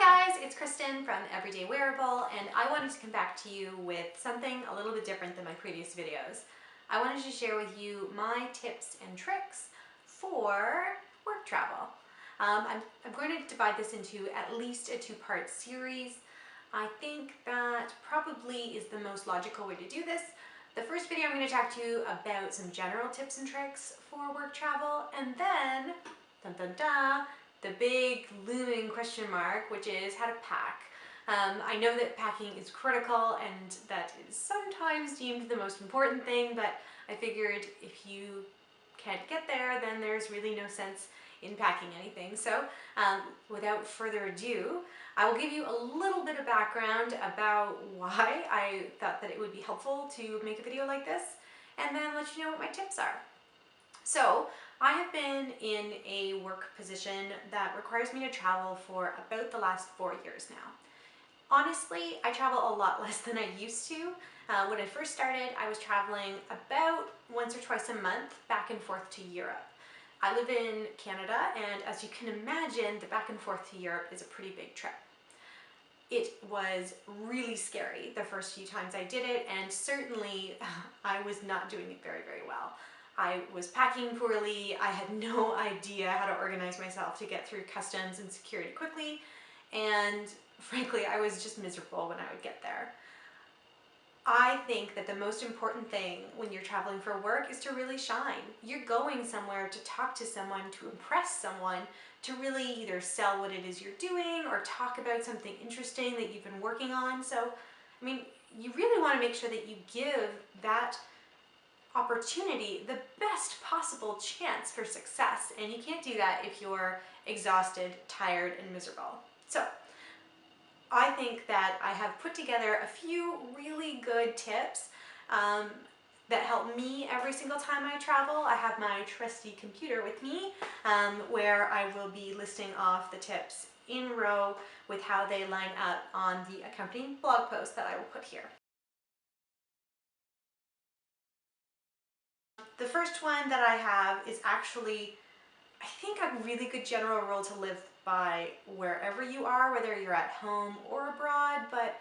Hi guys, it's Kristen from Everyday Wearable, and I wanted to come back to you with something a little bit different than my previous videos. I wanted to share with you my tips and tricks for work travel. I'm going to divide this into at least a two-part series. I think that probably is the most logical way to do this. The first video I'm going to talk to you about some general tips and tricks for work travel, and then, dun dun dun, the big looming question mark, which is how to pack. I know that packing is critical and that is sometimes deemed the most important thing, but I figured if you can't get there, then there's really no sense in packing anything. So without further ado, I will give you a little bit of background about why I thought that it would be helpful to make a video like this, and then let you know what my tips are. So I have been in a work position that requires me to travel for about the last 4 years now. Honestly, I travel a lot less than I used to. When I first started, I was traveling about once or twice a month back and forth to Europe. I live in Canada, and as you can imagine, the back and forth to Europe is a pretty big trip. It was really scary the first few times I did it, and certainly I was not doing it very, very well. I was packing poorly, I had no idea how to organize myself to get through customs and security quickly, and frankly, I was just miserable when I would get there. I think that the most important thing when you're traveling for work is to really shine. You're going somewhere to talk to someone, to impress someone, to really either sell what it is you're doing or talk about something interesting that you've been working on. So, I mean, you really want to make sure that you give that opportunity the best possible chance for success, and you can't do that if you're exhausted, tired, and miserable. So I think that I have put together a few really good tips that help me every single time I travel. I have my trusty computer with me where I will be listing off the tips in row with how they line up on the accompanying blog post that I will put here. The first one that I have is actually, I think, a really good general rule to live by wherever you are, whether you're at home or abroad. But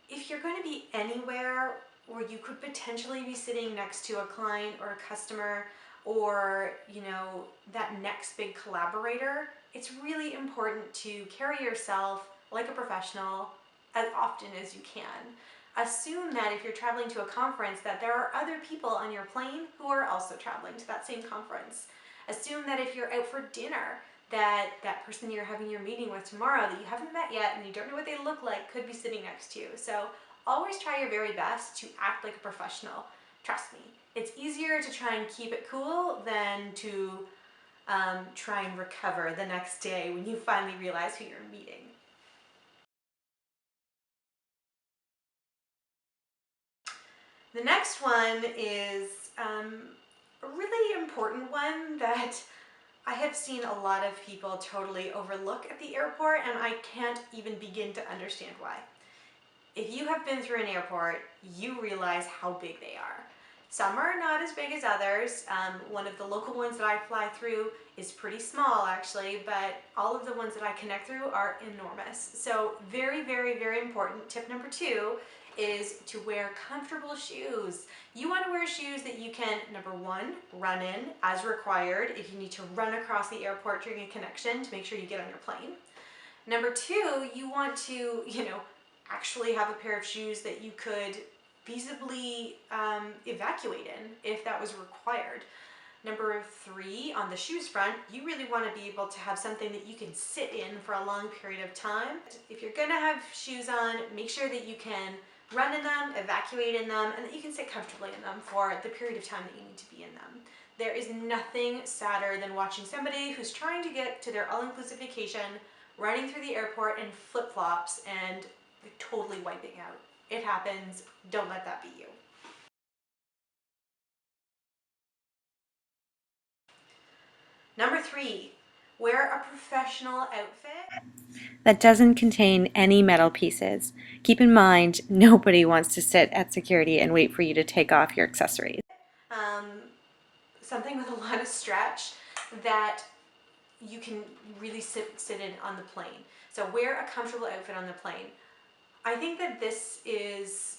if you're going to be anywhere where you could potentially be sitting next to a client or a customer or, you know, that next big collaborator, it's really important to carry yourself like a professional as often as you can. Assume that if you're traveling to a conference that there are other people on your plane who are also traveling to that same conference. Assume that if you're out for dinner, that person you're having your meeting with tomorrow that you haven't met yet and you don't know what they look like could be sitting next to you. So always try your very best to act like a professional. Trust me, it's easier to try and keep it cool than to try and recover the next day when you finally realize who you're meeting. The next one is a really important one that I have seen a lot of people totally overlook at the airport, and I can't even begin to understand why. If you have been through an airport, you realize how big they are. Some are not as big as others. One of the local ones that I fly through is pretty small actually, but all of the ones that I connect through are enormous. So very, very, very important. Tip number 2 is to wear comfortable shoes. You want to wear shoes that you can, number 1, run in as required if you need to run across the airport during a connection to make sure you get on your plane. Number 2, you want to, actually have a pair of shoes that you could feasibly evacuate in if that was required. Number 3, on the shoes front, you really want to be able to have something that you can sit in for a long period of time. If you're going to have shoes on, make sure that you can run in them, evacuate in them, and that you can sit comfortably in them for the period of time that you need to be in them. There is nothing sadder than watching somebody who's trying to get to their all-inclusive vacation running through the airport in flip-flops and totally wiping out. It happens. Don't let that be you. Number 3, wear a professional outfit that doesn't contain any metal pieces. Keep in mind, nobody wants to sit at security and wait for you to take off your accessories. Something with a lot of stretch that you can really sit in on the plane. So wear a comfortable outfit on the plane. I think that this is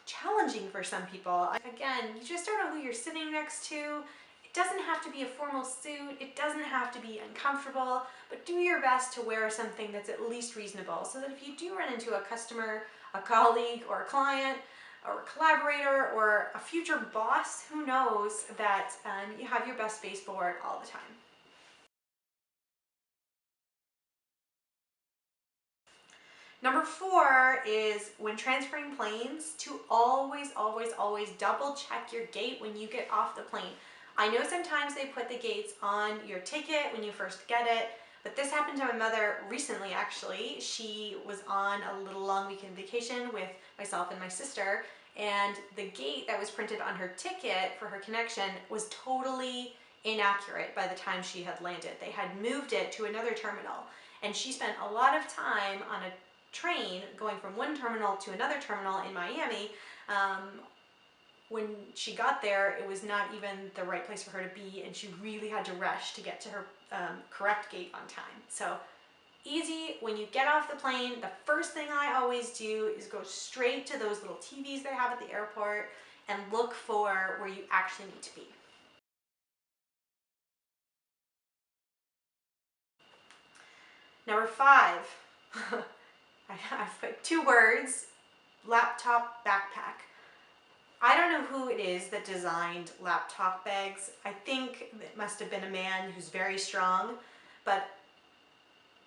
challenging for some people. Again, you just don't know who you're sitting next to. It doesn't have to be a formal suit. It doesn't have to be uncomfortable, but do your best to wear something that's at least reasonable so that if you do run into a customer, a colleague, or a client, or a collaborator, or a future boss, who knows, that you have your best face forward all the time. Number 4 is when transferring planes to always, always, always double check your gate when you get off the plane. I know sometimes they put the gates on your ticket when you first get it, but this happened to my mother recently actually. She was on a little long weekend vacation with myself and my sister, and the gate that was printed on her ticket for her connection was totally inaccurate by the time she had landed. They had moved it to another terminal, and she spent a lot of time on a train going from one terminal to another terminal in Miami. When she got there, it was not even the right place for her to be, and she really had to rush to get to her correct gate on time. So easy, when you get off the plane, the first thing I always do is go straight to those little TVs they have at the airport and look for where you actually need to be. Number 5, I've put 2 words, laptop backpack. I don't know who it is that designed laptop bags. I think it must have been a man who's very strong, but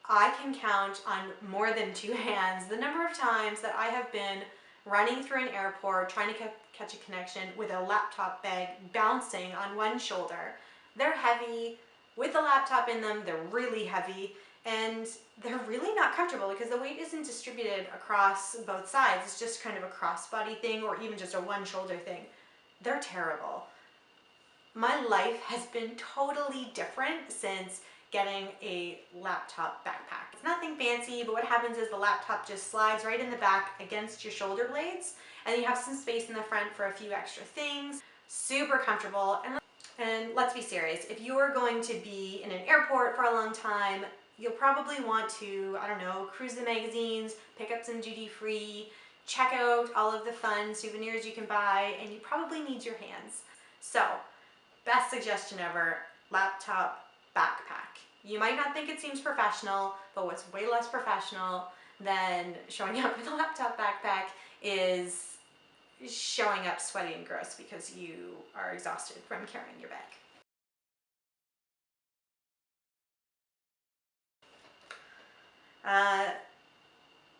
I can count on more than 2 hands the number of times that I have been running through an airport trying to catch a connection with a laptop bag bouncing on one shoulder. They're heavy. With the laptop in them, they're really heavy, and they're really not comfortable because the weight isn't distributed across both sides. It's just kind of a crossbody thing or even just a one shoulder thing. They're terrible. My life has been totally different since getting a laptop backpack. It's nothing fancy, but what happens is the laptop just slides right in the back against your shoulder blades, and you have some space in the front for a few extra things. Super comfortable. And let's be serious, if you're going to be in an airport for a long time, you'll probably want to, I don't know, cruise the magazines, pick up some duty-free, check out all of the fun souvenirs you can buy, and you probably need your hands. So, best suggestion ever, laptop backpack. You might not think it seems professional, but what's way less professional than showing up with a laptop backpack is showing up sweaty and gross because you are exhausted from carrying your bag.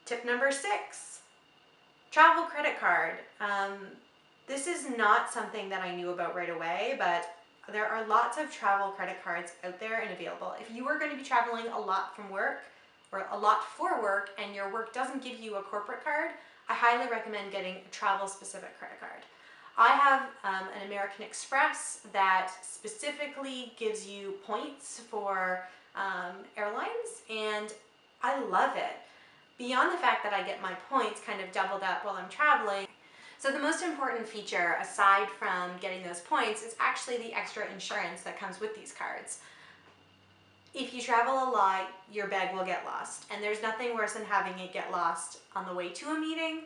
Tip number 6, travel credit card. This is not something that I knew about right away, but there are lots of travel credit cards out there and available. If you are going to be traveling a lot from work or a lot for work and your work doesn't give you a corporate card, I highly recommend getting a travel specific credit card. I have an American Express that specifically gives you points for airlines, and I love it. Beyond the fact that I get my points kind of doubled up while I'm traveling. So the most important feature, aside from getting those points, is actually the extra insurance that comes with these cards. If you travel a lot, your bag will get lost, and there's nothing worse than having it get lost on the way to a meeting.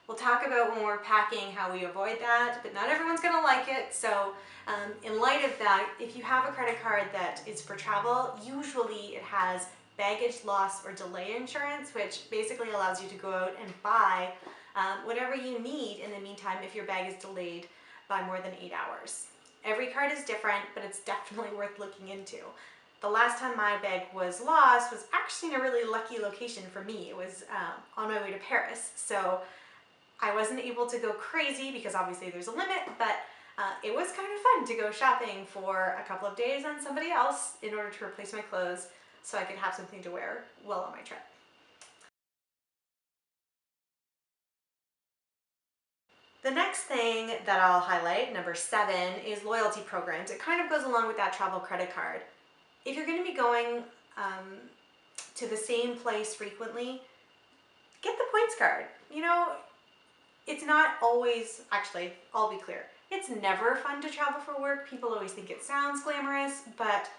We'll talk about when we're packing how we avoid that, but not everyone's gonna like it. So in light of that, if you have a credit card that is for travel, usually it has baggage loss or delay insurance, which basically allows you to go out and buy whatever you need in the meantime if your bag is delayed by more than 8 hours. Every card is different, but it's definitely worth looking into. The last time my bag was lost was actually in a really lucky location for me. It was on my way to Paris. So I wasn't able to go crazy because obviously there's a limit, but it was kind of fun to go shopping for a couple of days on somebody else in order to replace my clothes so I could have something to wear well on my trip. The next thing that I'll highlight, number 7, is loyalty programs. It kind of goes along with that travel credit card. If you're going to be going to the same place frequently, get the points card. You know, it's not always, actually, I'll be clear, it's never fun to travel for work. People always think it sounds glamorous, but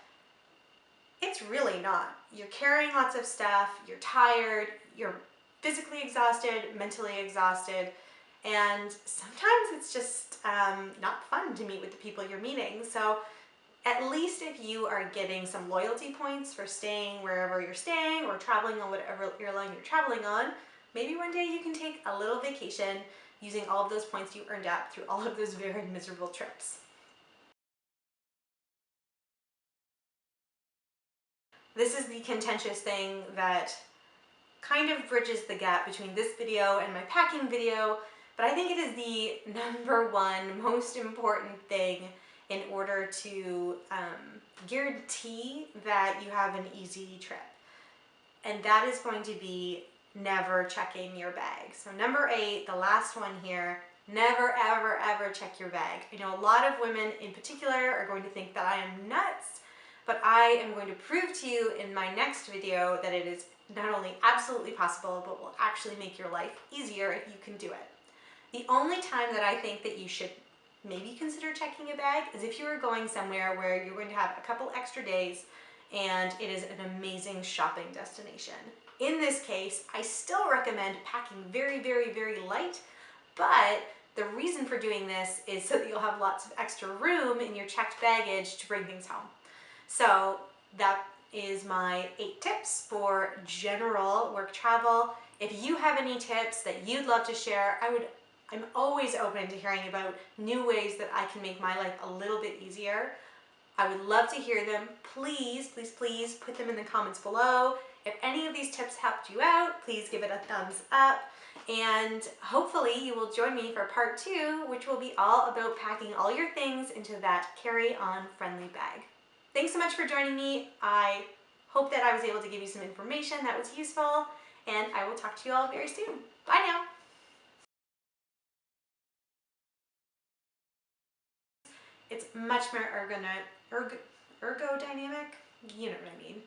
it's really not. You're carrying lots of stuff, you're tired, you're physically exhausted, mentally exhausted, and sometimes it's just not fun to meet with the people you're meeting. So at least if you are getting some loyalty points for staying wherever you're staying or traveling on whatever airline you're traveling on, maybe one day you can take a little vacation using all of those points you earned up through all of those very miserable trips. This is the contentious thing that kind of bridges the gap between this video and my packing video, but I think it is the number one most important thing in order to guarantee that you have an easy trip. And that is going to be never checking your bag. So number 8, the last one here, never ever ever check your bag. I know a lot of women in particular are going to think that I am nuts, but I am going to prove to you in my next video that it is not only absolutely possible, but will actually make your life easier if you can do it. The only time that I think that you should maybe consider checking a bag is if you are going somewhere where you're going to have a couple extra days and it is an amazing shopping destination. In this case, I still recommend packing very, very, very light, but the reason for doing this is so that you'll have lots of extra room in your checked baggage to bring things home. So that is my 8 tips for general work travel. If you have any tips that you'd love to share, I'm always open to hearing about new ways that I can make my life a little bit easier. I would love to hear them. Please, please, please put them in the comments below. If any of these tips helped you out, please give it a thumbs up. And hopefully you will join me for part 2, which will be all about packing all your things into that carry-on friendly bag. Thanks so much for joining me. I hope that I was able to give you some information that was useful, and I will talk to you all very soon. Bye now. It's much more ergodynamic. You know what I mean.